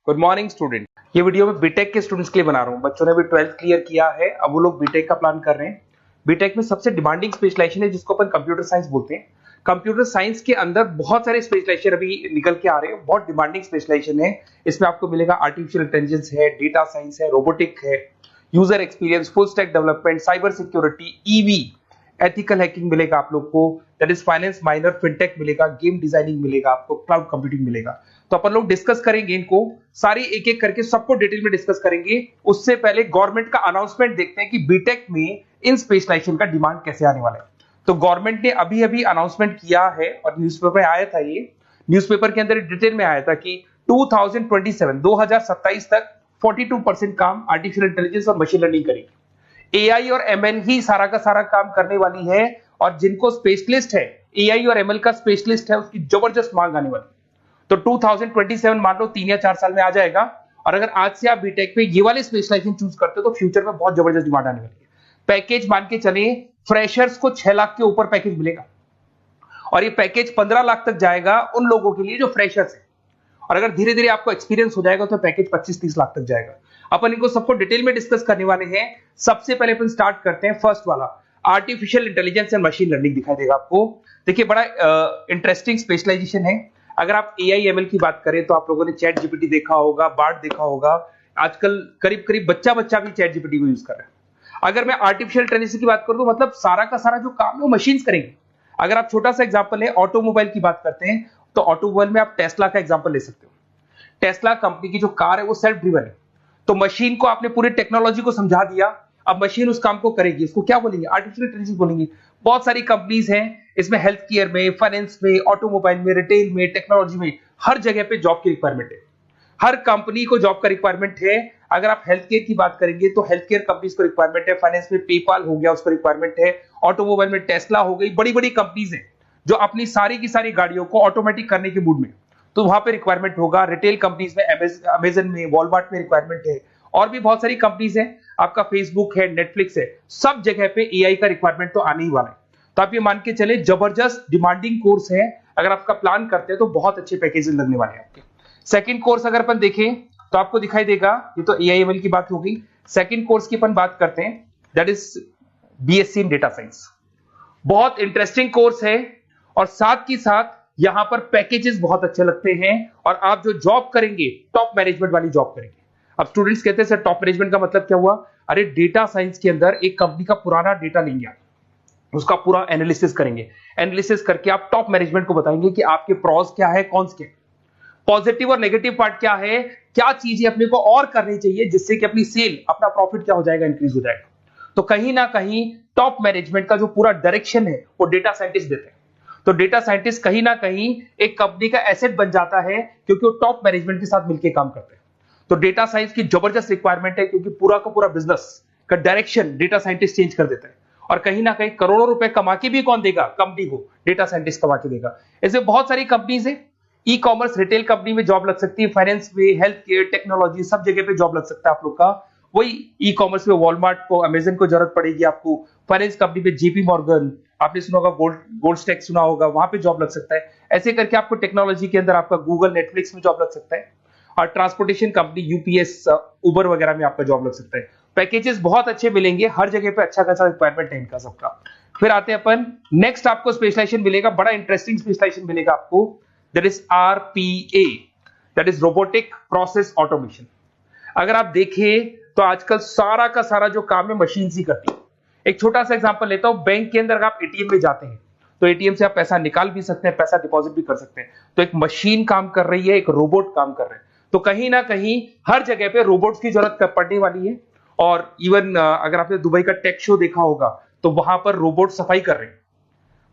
Good morning student. ये video मैं BTech के स्टूडेंट्स के लिए बना रहा हूँ। बच्चों ने भी 12th क्लियर किया है, अब वो लोग बीटेक का प्लान कर रहे हैं। बीटेक में सबसे डिमांडिंग स्पेशलाइजेशन है जिसको अपन कंप्यूटर साइंस बोलते हैं। कंप्यूटर साइंस के अंदर बहुत सारे स्पेशलाइजेशन अभी निकल के आ रहे हैं, बहुत डिमांडिंग स्पेशलाइजेशन है। इसमें आपको मिलेगा आर्टिफिशियल इंटेलिजेंस है, डेटा साइंस है, रोबोटिक है, user experience, full stack development, cyber security, EV, ethical hacking मिलेगा आप लोग को, that is finance minor, fintech मिलेगा, गेम डिजाइनिंग मिलेगा आपको, क्लाउड कंप्यूटिंग मिलेगा। तो अपन लोग डिस्कस करेंगे इनको सारी एक एक करके, सबको डिटेल में डिस्कस करेंगे। उससे पहले गवर्नमेंट का अनाउंसमेंट देखते हैं कि बीटेक में इन स्पेशलाइजेशन का डिमांड कैसे आने वाला है। तो गवर्नमेंट ने अभी अभी अनाउंसमेंट किया है और न्यूज़पेपर में आया था, ये न्यूज़पेपर के अंदर डिटेल में आया था कि 2027 तक 42% काम आर्टिफिशियल इंटेलिजेंस और मशीन लर्निंग करेगी। एआई और एमएल ही सारा का सारा काम करने वाली है, और जिनको स्पेशलिस्ट है, एआई और एमएल का स्पेशलिस्ट है, उसकी जबरदस्त मांग आने वाली है। तो 2027 मान लो 3 या 4 साल में आ जाएगा। और अगर आज से आप बीटेक पे ये वाले स्पेशलाइजेशन चूज करते हो तो फ्यूचर में बहुत जबरदस्त डिमांड आने वाली है। पैकेज मान के चले, फ्रेशर्स को 6 लाख के ऊपर पैकेज मिलेगा, और ये पैकेज 15 लाख तक जाएगा उन लोगों के लिए जो फ्रेशर्स है। और अगर धीरे धीरे आपको एक्सपीरियंस हो जाएगा तो पैकेज 25-30 लाख तक जाएगा। अपन इनको सबको डिटेल में डिस्कस करने वाले हैं। सबसे पहले अपन स्टार्ट करते हैं फर्स्ट वाला, artificial intelligence and machine learning दिखाई देगा आपको। देखिए बड़ा इंटरेस्टिंग स्पेशलाइजेशन है। अगर आप एआई एमएल की बात करें तो आप लोगों ने चैट जीपीटी देखा होगा, बार्ड देखा होगा। आजकल करीब करीब बच्चा भी चैट जीपीटी को यूज कर रहा है। अगर मैं आर्टिफिशियल इंटेलिजेंस की बात करूं तो मतलब सारा का सारा जो काम है वो मशीन्स करेंगे। अगर आप छोटा सा एग्जांपल है, ऑटोमोबाइल की बात करते हैं तो ऑटोमोबाइल में आप टेस्ला का एग्जांपल ले सकते हो। टेस्ला कंपनी की जो कार है वो सेल्फ ड्रिवन है। तो मशीन को आपने पूरी टेक्नोलॉजी को समझा दिया, अब मशीन उस काम को करेगी। इसको क्या बोलेंगे? आर्टिफिशियल इंटेलिजेंस बोलेंगे। बहुत सारी कंपनीज हैं इसमें, हेल्थ केयर में, फाइनेंस में, ऑटोमोबाइल में, रिटेल में, टेक्नोलॉजी में, हर जगह पे जॉब की रिक्वायरमेंट है। हर कंपनी को जॉब का रिक्वायरमेंट है। अगर आप हेल्थ केयर की बात करेंगे तो हेल्थ केयर कंपनीज को रिक्वायरमेंट है, फाइनेंस में पेपाल हो गया उसको रिक्वायरमेंट है, ऑटोमोबाइल में टेस्ला हो गई, बड़ी बड़ी कंपनीज हैं जो अपनी सारी की सारी गाड़ियों को ऑटोमेटिक करने के मूड में, तो वहां पे रिक्वायरमेंट होगा। रिटेल कंपनीज में, अमेजन में, वॉलमार्ट में रिक्वायरमेंट है, और भी बहुत सारी कंपनीज हैं, आपका फेसबुक है, नेटफ्लिक्स है, सब जगह पे एआई का रिक्वायरमेंट तो आने ही वाला है। तो आप ये मान के चले जबरदस्त डिमांडिंग कोर्स है। अगर आपका प्लान करते हैं तो बहुत अच्छे पैकेजेस लगने वाले हैं आपके। सेकंड कोर्स अगर अपन देखें तो आपको दिखाई देगा, ये तो एआई एमएल की बात हो गई। सेकंड कोर्स की अपन बात करते हैं, that is BSc in data science. बहुत इंटरेस्टिंग कोर्स है, और साथ की साथ यहां पर पैकेजेस बहुत अच्छे लगते हैं, और आप जो जॉब करेंगे टॉप मैनेजमेंट वाली जॉब करेंगे। अब स्टूडेंट्स कहते हैं सर टॉप मैनेजमेंट का मतलब क्या हुआ? अरे डेटा साइंस के अंदर एक कंपनी का पुराना डेटा लेंगे आप, उसका पूरा एनालिसिस करेंगे, एनालिसिस करके आप टॉप मैनेजमेंट को बताएंगे कि आपके प्रॉस क्या है, कॉन्स क्या है, पॉजिटिव और नेगेटिव पार्ट क्या है, क्या चीजें अपने को और करनी चाहिए जिससे कि अपनी सेल, अपना प्रॉफिट क्या हो जाएगा, इंक्रीज हो जाएगा। तो कहीं ना कहीं टॉप मैनेजमेंट का जो पूरा डायरेक्शन है वो डेटा साइंटिस्ट देते हैं। तो डेटा साइंटिस्ट कहीं ना कहीं एक कंपनी का एसेट बन जाता है, क्योंकि वो टॉप मैनेजमेंट के साथ मिलकर काम करते हैं। तो डेटा साइंस की जबरदस्त रिक्वायरमेंट है, क्योंकि पूरा का पूरा बिजनेस का डायरेक्शन डेटा साइंटिस्ट चेंज कर देता है। और कहीं ना कहीं करोड़ों रुपए कमा के भी कौन देगा? कंपनी को डेटा साइंटिस्ट कमा के देगा। ऐसे बहुत सारी कंपनीज है, ई कॉमर्स, रिटेल कंपनी में जॉब लग सकती है, फाइनेंस में, हेल्थ केयर, टेक्नोलॉजी, सब जगह पे जॉब लग सकता है आप लोग का। वही ई कॉमर्स में वॉलमार्ट को, अमेजन को जरूरत पड़ेगी आपको। फाइनेंस कंपनी में जेपी मॉर्गन, आपने सुना होगा, गोल्डस्टैक सुना होगा, वहां पे जॉब लग सकता है। ऐसे करके आपको टेक्नोलॉजी के अंदर आपका गूगल, नेटफ्लिक्स में जॉब लग सकता है। और ट्रांसपोर्टेशन कंपनी, यूपीएस, उबर वगैरह में आपका जॉब लग सकता है। पैकेजेस बहुत अच्छे मिलेंगे, हर जगह पे अच्छा खासा रिक्वायरमेंट है इनका सबका। फिर आते हैं अपन नेक्स्ट, आपको स्पेशलाइजेशन मिलेगा, बड़ा इंटरेस्टिंग स्पेशलाइजेशन मिलेगा आपको, that is RPA, that is robotic process automation. अगर आप देखें तो आजकल सारा का सारा जो काम है मशीन ही करती है। एक छोटा सा एग्जांपल लेता हूं, बैंक के अंदर अगर आप एटीएम में जाते हैं तो एटीएम से आप पैसा निकाल भी सकते हैं, पैसा डिपॉजिट भी कर सकते हैं। तो एक मशीन काम कर रही है, एक रोबोट काम कर रहे हैं। तो कहीं ना कहीं हर जगह पे रोबोट्स की जरूरत पड़ने वाली है। और इवन अगर आपने दुबई का टेक शो देखा होगा तो वहां पर रोबोट सफाई कर रहे हैं।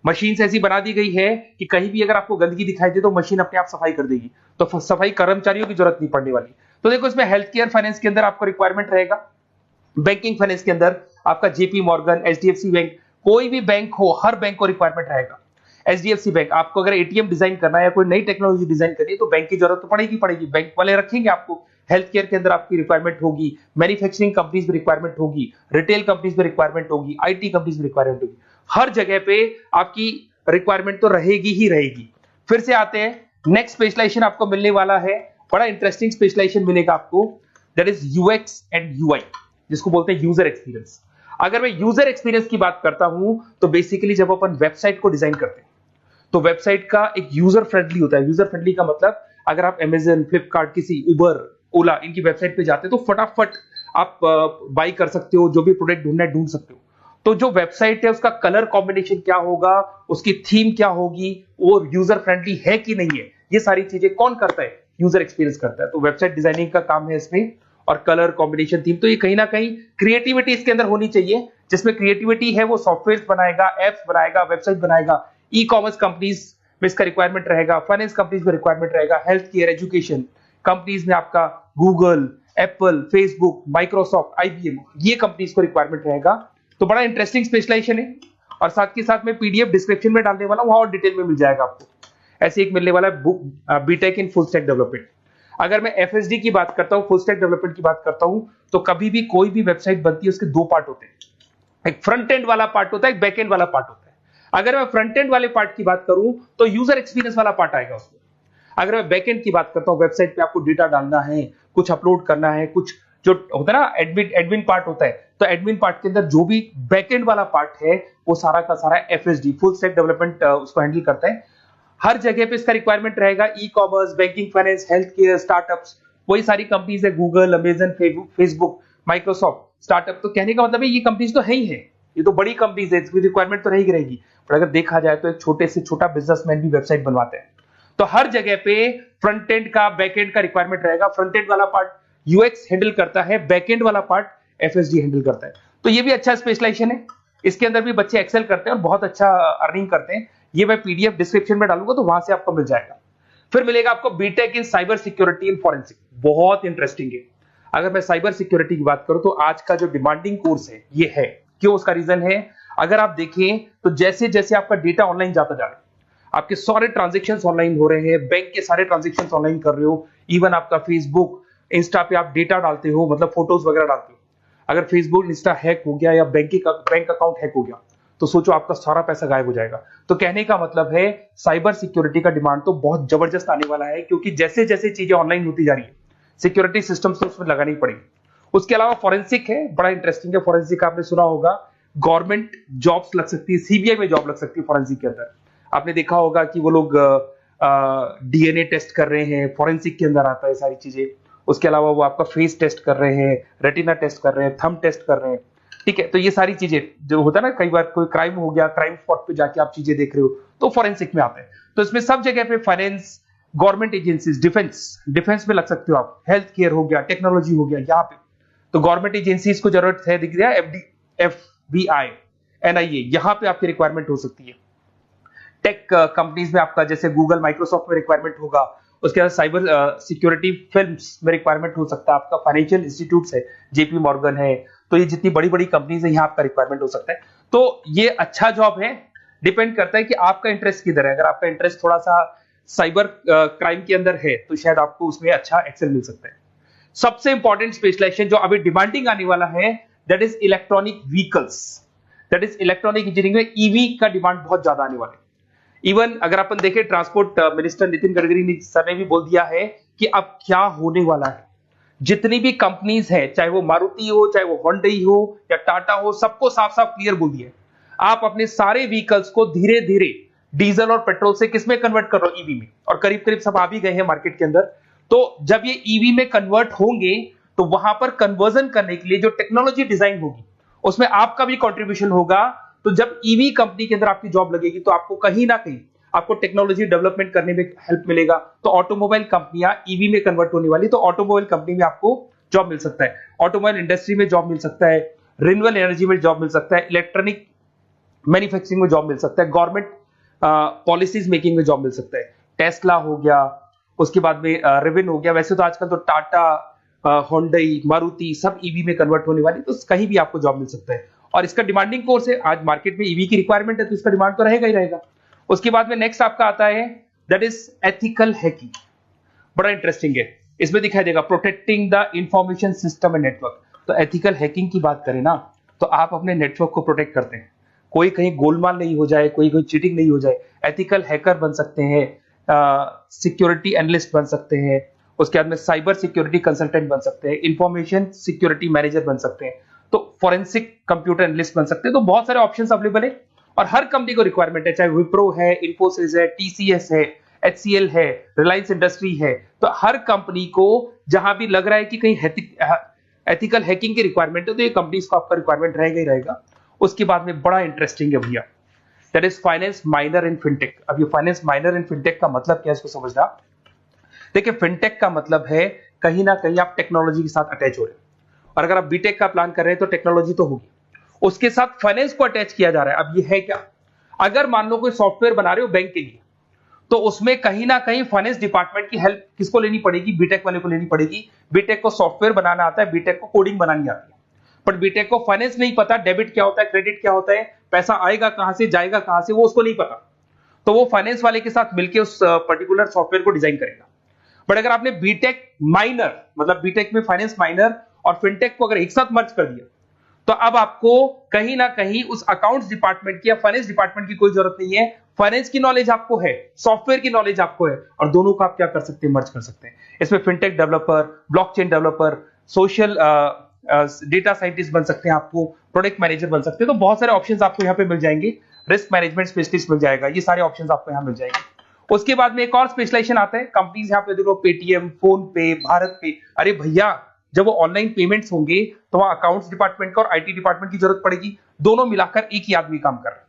मशीन ऐसी बना दी गई है कि कहीं भी अगर आपको गंदगी दिखाई दे तो मशीन अपने आप सफाई कर देगी, तो सफाई कर्मचारियों की जरूरत नहीं पड़ने वाली। तो देखो इसमें हेल्थ केयर, फाइनेंस के अंदर आपको रिक्वायरमेंट रहेगा, बैंकिंग फाइनेंस के अंदर आपका जेपी मॉर्गन, एचडीएफसी बैंक, कोई भी बैंक हो, हर बैंक को रिक्वायरमेंट रहेगा। एचडीएफसी बैंक, आपको अगर एटीएम डिजाइन करना है या कोई नई टेक्नोलॉजी डिजाइन करनी है तो बैंक की जरूरत तो पड़ेगी, बैंक वाले रखेंगे आपको। हेल्थ केयर के अंदर आपकी रिक्वायरमेंट होगी, मैन्युफैक्चरिंग कंपनीज में रिक्वायरमेंट होगी, रिटेल कंपनीज में रिक्वायरमेंट होगी, आईटी कंपनीज में रिक्वायरमेंट होगी। हर जगह पे आपकी रिक्वायरमेंट तो रहेगी ही रहेगी। फिर से आते हैं, नेक्स्ट स्पेशलाइजेशन आपको मिलने वाला है बड़ा इंटरेस्टिंग स्पेशलाइजेशन मिलेगा आपको, that is UX and UI, जिसको बोलते हैं यूजर एक्सपीरियंस। अगर मैं यूजर एक्सपीरियंस की बात करता हूं तो बेसिकली जब अपन वेबसाइट को डिजाइन करते हैं तो वेबसाइट का एक यूजर फ्रेंडली होता है। यूजर फ्रेंडली का मतलब अगर आप अमेजन, फ्लिपकार्ट, किसी उबर, ओला इनकी वेबसाइट पे जाते हैं तो फटाफट आप बाई कर सकते हो, जो भी प्रोडक्ट ढूंढना है ढूंढ सकते हो। तो जो वेबसाइट है उसका कलर कॉम्बिनेशन क्या होगा, उसकी थीम क्या होगी, वो यूजर फ्रेंडली है कि नहीं है, ये सारी चीजें कौन करता है, यूजर एक्सपीरियंस करता है। तो वेबसाइट डिजाइनिंग का काम है इसमें, और कलर कॉम्बिनेशन, थीम, तो ये कहीं ना कहीं क्रिएटिविटी इसके अंदर होनी चाहिए। जिसमें क्रिएटिविटी है वो सॉफ्टवेयर बनाएगा, एप्स बनाएगा, वेबसाइट बनाएगा। ई कॉमर्स कंपनीज में इसका रिक्वायरमेंट रहेगा, फाइनेंस कंपनीज में रिक्वायरमेंट रहेगा, हेल्थ केयर, एजुकेशन कंपनीज में आपका Google, Apple, Facebook, Microsoft, IBM, ये कंपनीज को रिक्वायरमेंट रहेगा। तो बड़ा इंटरेस्टिंग स्पेशलाइजेशन है, और साथ के साथ में पीडीएफ डिस्क्रिप्शन में डालने वाला हूं, वहां और डिटेल में मिल जाएगा आपको। ऐसे एक मिलने वाला है book, B Tech in full stack development. अगर मैं एफएसडी की बात करता हूं, फुल स्टैक डेवलपमेंट की बात करता हूं, तो कभी भी कोई भी वेबसाइट बनती है उसके दो पार्ट होते हैं, एक फ्रंट एंड वाला पार्ट होता है, एक बैक एंड वाला पार्ट होता है। अगर मैं फ्रंट एंड वाले पार्ट की बात करूं तो यूजर एक्सपीरियंस वाला पार्ट आएगा उसमें। अगर मैं बैक एंड की बात करता हूं, वेबसाइट पे आपको डेटा डालना है, कुछ अपलोड करना है, कुछ जो होता है ना एडमिन पार्ट होता है, तो एडमिन पार्ट के अंदर जो भी बैक एंड वाला पार्ट है वो सारा का सारा एफएसडी, फुल स्टैक डेवलपमेंट, उसको हैंडल करता है। हर जगह पे इसका रिक्वायरमेंट रहेगा। E commerce, banking, finance, health care, startups, वही सारी कंपनीज है, Google, Amazon, Facebook, Microsoft, startup. तो कहने का मतलब है ये कंपनीज तो है ही है, ये तो बड़ी कंपनीज है, इसकी रिक्वायरमेंट तो रहेगी रहेगी। पर अगर देखा जाए तो एक छोटे से छोटा बिजनेसमैन भी वेबसाइट बनवाते हैं। तो हर जगह पे फ्रंट एंड का, बैक एंड का रिक्वायरमेंट रहेगा। फ्रंट एंड वाला पार्ट यूएक्स हैंडल करता है, बैक एंड वाला पार्ट एफएसडी हैंडल करता है। तो ये भी अच्छा स्पेशलाइजेशन है, इसके अंदर भी बच्चे एक्सेल करते हैं और बहुत अच्छा अर्निंग करते हैं। ये मैं पीडीएफ डिस्क्रिप्शन में डालूंगा तो वहां से आपको मिल जाएगा। फिर मिलेगा आपको B Tech in cyber security and forensic, बहुत इंटरेस्टिंग है। अगर मैं साइबर सिक्योरिटी की बात करूं तो आज का जो डिमांडिंग कोर्स है ये है। क्यों? उसका रीजन है, अगर आप देखें तो जैसे जैसे आपका डेटा ऑनलाइन जाता जा रहा है, आपके सारे ट्रांजेक्शंस ऑनलाइन हो रहे हैं, बैंक के सारे ट्रांजेक्शंस ऑनलाइन कर रहे हो, इवन आपका फेसबुक, इंस्टा पे आप डेटा डालते हो, मतलब फोटोज वगैरह डालते हो। अगर फेसबुक, इंस्टा हैक हो गया या बैंक अकाउंट हैक हो गया तो सोचो आपका सारा पैसा गायब हो जाएगा। तो कहने का मतलब है साइबर सिक्योरिटी का डिमांड तो बहुत जबरदस्त आने वाला है, क्योंकि जैसे जैसे चीजें ऑनलाइन होती जा रही है सिक्योरिटी सिस्टम्स तो उसमें लगानी पड़ेगी। उसके अलावा फॉरेंसिक है, बड़ा इंटरेस्टिंग है। फॉरेंसिक आपने सुना होगा, गवर्नमेंट जॉब्स लग सकती है, सीबीआई में जॉब लग सकती है फॉरेंसिक के अंदर। आपने देखा होगा कि वो लोग डीएनए टेस्ट कर रहे हैं, फॉरेंसिक के अंदर आता है सारी चीजें। उसके अलावा वो आपका फेस टेस्ट कर रहे हैं, रेटिना टेस्ट कर रहे हैं, थंब टेस्ट कर रहे हैं, ठीक है। तो ये सारी चीजें जो होता है ना, कई बार कोई क्राइम हो गया, क्राइम स्पॉट पे जाके आप चीजें देख रहे हो तो फॉरेंसिक में आते हैं। तो इसमें सब जगह पे फाइनेंस, गवर्नमेंट एजेंसीज, डिफेंस में लग सकते हो आप, हेल्थ केयर हो गया, टेक्नोलॉजी हो गया, यहाँ पे तो गवर्नमेंट एजेंसीज को जरूरत है, दिख रहा है, एफबीआई, एनआईए, यहाँ पे आपकी रिक्वायरमेंट हो सकती है। टेक कंपनीज में आपका जैसे गूगल, माइक्रोसॉफ्ट में रिक्वायरमेंट होगा। उसके बाद साइबर सिक्योरिटी फिल्म्स में रिक्वायरमेंट हो सकता है आपका, फाइनेंशियल इंस्टीट्यूट्स है, जेपी मॉर्गन है, तो ये जितनी बड़ी बड़ी कंपनीज है यहाँ आपका रिक्वायरमेंट हो सकता है। तो ये अच्छा जॉब है, डिपेंड करता है कि आपका इंटरेस्ट किधर है। अगर आपका इंटरेस्ट थोड़ा सा साइबर क्राइम के अंदर है तो शायद आपको उसमें अच्छा एक्सेल मिल सकता है। सबसे इंपॉर्टेंट स्पेशलाइजेशन जो अभी डिमांडिंग आने वाला है, that is electronic vehicles, that is electronic engineering में ईवी का डिमांड बहुत ज्यादा आने वाला है। इवन अगर अपन देखें, transport minister Nitin Gadkari sir ने भी बोल दिया है कि अब क्या होने वाला है, जितनी भी कंपनीज है, चाहे वो मारुति हो, चाहे वो होंडई हो या टाटा हो, सबको साफ साफ क्लियर बोल दिया, आप अपने सारे व्हीकल्स को धीरे धीरे डीजल और पेट्रोल से किसमें कन्वर्ट कर रहे हो, ईवी में। और करीब करीब सब आ भी गए हैं मार्केट के अंदर। तो जब ये ईवी में कन्वर्ट होंगे तो वहां पर कन्वर्जन करने के लिए जो टेक्नोलॉजी डिजाइन होगी उसमें आपका भी कंट्रीब्यूशन होगा। तो जब ईवी कंपनी के अंदर आपकी जॉब लगेगी तो आपको कहीं ना कहीं आपको टेक्नोलॉजी डेवलपमेंट करने में हेल्प मिलेगा। तो ऑटोमोबाइल कंपनियां ईवी में कन्वर्ट होने वाली, तो ऑटोमोबाइल कंपनी में आपको जॉब मिल सकता है, ऑटोमोबाइल इंडस्ट्री में जॉब मिल सकता है, रिन्यूएबल एनर्जी में जॉब मिल सकता है, इलेक्ट्रॉनिक मैन्युफैक्चरिंग में जॉब मिल सकता है, गवर्नमेंट पॉलिसीज मेकिंग में जॉब मिल सकता है, टेस्ला हो गया, उसके बाद में रिविन हो गया। वैसे तो आजकल तो टाटा, होंडई, मारुति सब ईवी में कन्वर्ट होने वाली, तो कहीं भी आपको जॉब मिल सकता है। और इसका डिमांडिंग कोर्स है, आज मार्केट में ईवी की रिक्वायरमेंट है तो इसका डिमांड तो रहेगा ही रहेगा। उसके बाद में नेक्स्ट आपका आता है दैट इज एथिकल हैकिंग, बड़ा इंटरेस्टिंग है। इसमें दिखाई देगा protecting the information system and network. तो एथिकल हैकिंग की बात करें ना तो आप अपने नेटवर्क को प्रोटेक्ट करते हैं, कोई कहीं गोलमाल नहीं हो जाए, कोई चीटिंग नहीं हो जाए। एथिकल हैकर बन सकते हैं, सिक्योरिटी एनालिस्ट बन सकते हैं, उसके बाद में साइबर सिक्योरिटी कंसल्टेंट बन सकते हैं, इंफॉर्मेशन सिक्योरिटी मैनेजर बन सकते हैं, तो फोरेंसिक कंप्यूटर एनालिस्ट बन सकते हैं। तो बहुत सारे ऑप्शंस अवेलेबल है और हर कंपनी को रिक्वायरमेंट है, चाहे विप्रो है, इन्फोसिस है, टीसीएस है, एचसीएल है, रिलायंस इंडस्ट्री है। तो हर कंपनी को जहां भी लग रहा है कि कहीं एथिकल हैकिंग की रिक्वायरमेंट है तो ये कंपनीज को आपका रिक्वायरमेंट रहेगा ही रहेगा। उसके बाद में बड़ा इंटरेस्टिंग है भैया, that is finance minor in fintech. अब ये फाइनेंस माइनर इन फिनटेक का मतलब क्या है इसको समझना। देखिए फिनटेक का मतलब है कहीं ना कहीं आप टेक्नोलॉजी के साथ अटैच हो रहे हैं, और अगर आप बीटेक का प्लान कर रहे हैं तो टेक्नोलॉजी तो होगी, उसके साथ फाइनेंस को अटैच किया जा रहा है। अब ये है क्या, अगर मान लो कोई सॉफ्टवेयर बना रहे हो बैंक के लिए, तो उसमें कहीं ना कहीं फाइनेंस डिपार्टमेंट की हेल्प किसको लेनी पड़ेगी, बीटेक वाले को लेनी पड़ेगी। बीटेक को सॉफ्टवेयर बनाना आता है, बीटेक को कोडिंग बनानी आती है, बट बीटेक को फाइनेंस नहीं पता, डेबिट क्या होता है, क्रेडिट क्या होता है, पैसा आएगा कहां से, जाएगा कहां से, वो उसको नहीं पता। तो वो फाइनेंस वाले के साथ मिलकर उस पर्टिकुलर सॉफ्टवेयर को डिजाइन करेगा। बट अगर आपने बीटेक माइनर, मतलब बीटेक में फाइनेंस माइनर और फिनटेक को अगर एक साथ मर्ज कर दिया, तो अब आपको कहीं ना कहीं उस अकाउंट्स डिपार्टमेंट की या फाइनेंस डिपार्टमेंट की कोई जरूरत नहीं है। फाइनेंस की नॉलेज आपको है, सॉफ्टवेयर की नॉलेज आपको है, और दोनों को आप क्या कर सकते हैं, मर्ज कर सकते हैं। इसमें fintech developer, blockchain developer, social data scientist बन सकते हैं, आपको प्रोडक्ट मैनेजर बन सकते हैं। तो बहुत सारे ऑप्शंस आपको यहाँ पे मिल जाएंगे, रिस्क मैनेजमेंट स्पेशलिस्ट मिल जाएगा, ये सारे ऑप्शंस आपको यहाँ मिल जाएंगे। उसके बाद में एक और स्पेशलाइजेशन आता है, कंपनीज यहाँ पे देखो पेटीएम, फोन पे, भारत पे। अरे भैया जब वो ऑनलाइन पेमेंट्स होंगे तो वहां अकाउंट्स डिपार्टमेंट का और आईटी डिपार्टमेंट की जरूरत पड़ेगी, दोनों मिलाकर एक ही आदमी काम कर रहा है,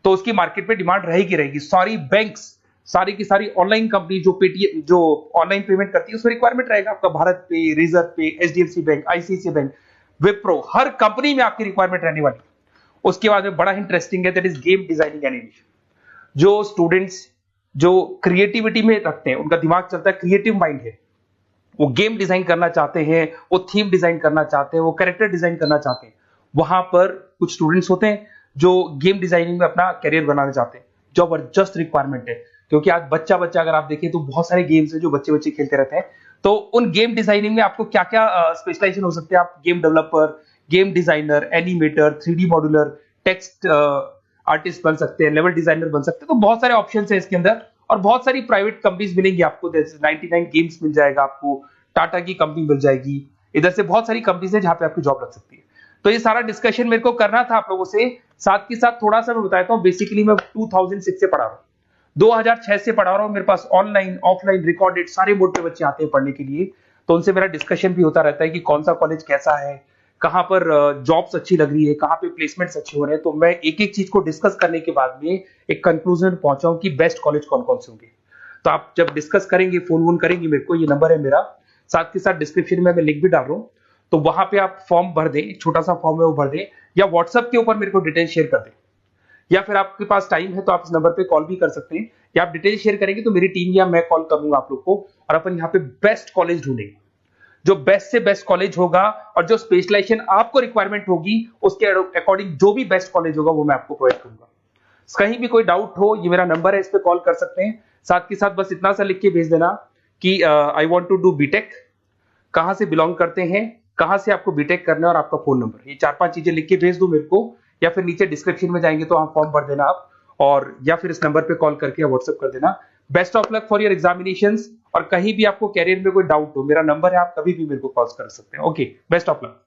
तो उसकी मार्केट में डिमांड रहेगी रहेगी। सारी बैंक्स, सारी की सारी ऑनलाइन कंपनी जो पेटीएम, जो ऑनलाइन पेमेंट करती है, उसमें रिक्वायरमेंट रहेगा आपका भारत पे, Razorpay, HDFC bank, ICICI bank, Wipro, हर कंपनी में आपकी रिक्वायरमेंट रहने वाली। उसके बाद में बड़ा इंटरेस्टिंग है, that is game designing animation. जो स्टूडेंट्स जो क्रिएटिविटी में रखते हैं, उनका दिमाग चलता है, क्रिएटिव माइंड है, वो गेम डिजाइन करना चाहते हैं, वो थीम डिजाइन करना चाहते हैं, वो कैरेक्टर डिजाइन करना चाहते हैं, वहां पर कुछ स्टूडेंट्स होते हैं जो गेम डिजाइनिंग में अपना करियर बनाना चाहते हैं। जबरदस्त रिक्वायरमेंट है, क्योंकि आज बच्चा बच्चा अगर आप देखें तो बहुत सारे गेम्स हैं जो बच्चे बच्चे खेलते रहते हैं। तो उन गेम डिजाइनिंग में आपको क्या क्या स्पेशलाइजेशन हो सकते हैं, आप game developer, game designer, animator, 3D modular, text artist बन सकते हैं, लेवल डिजाइनर बन सकते हैं। तो बहुत सारे ऑप्शंस हैं इसके अंदर, और बहुत सारी प्राइवेट कंपनीज मिलेंगी आपको, जैसे 99 गेम्स मिल जाएगा आपको, टाटा की कंपनी मिल जाएगी, इधर से बहुत सारी कंपनीज है जहां पे आपकी जॉब लग सकती है। तो ये सारा डिस्कशन मेरे को करना था आप लोगों से, साथ के साथ थोड़ा सा मैं बताता हूँ। बेसिकली मैं 2006 से पढ़ा रहा हूँ, 2006 से पढ़ा रहा हूँ। मेरे पास ऑनलाइन ऑफलाइन रिकॉर्डेड सारे मोड पे बच्चे आते हैं पढ़ने के लिए, तो उनसे मेरा डिस्कशन भी होता रहता है कि कौन सा कॉलेज कैसा है, कहां पर जॉब्स अच्छी लग रही है, कहां पे प्लेसमेंट्स अच्छे हो रहे हैं। तो मैं एक एक चीज को डिस्कस करने के बाद में एक कंक्लूजन पहुंचा हूं कि बेस्ट कॉलेज कौन कौन से होंगे। तो आप जब डिस्कस करेंगे, फोन वोन करेंगे मेरे को, ये नंबर है मेरा, साथ के साथ डिस्क्रिप्शन में मैं लिंक भी डाल रहा हूँ, तो वहां पे आप फॉर्म भर दें, एक छोटा सा फॉर्म है वो भर दें, या व्हाट्सएप के ऊपर मेरे को डिटेल शेयर कर दें, या फिर आपके पास टाइम है तो आप इस नंबर पे कॉल भी कर सकते हैं, या आप डिटेल शेयर करेंगे तो मेरी टीम या मैं कॉल करूंगा आप लोग को, और अपन यहाँ पे बेस्ट कॉलेज ढूंढेंगे। जो बेस्ट से बेस्ट कॉलेज होगा और जो स्पेशलाइजेशन आपको रिक्वायरमेंट होगी उसके अकॉर्डिंग जो भी बेस्ट कॉलेज होगा वो मैं आपको प्रोवाइड करूंगा। कहीं भी कोई डाउट हो, ये मेरा नंबर है, इस पे कॉल कर सकते हैं। साथ के साथ बस इतना सा लिख के भेज देना कि I want to do B Tech, कहां से बिलोंग करते हैं, कहां से आपको बीटेक करना है, और आपका फोन नंबर, ये 4-5 चीजें लिख के भेज दो मेरे को, या फिर नीचे डिस्क्रिप्शन में जाएंगे तो आप फॉर्म भर देना आप, और या फिर इस नंबर पे कॉल करके व्हाट्सएप कर देना। Best of luck for your examinations, और कहीं भी आपको कैरियर में कोई डाउट हो, मेरा नंबर है, आप कभी भी मेरे को कॉल कर सकते हैं। Okay, best of luck.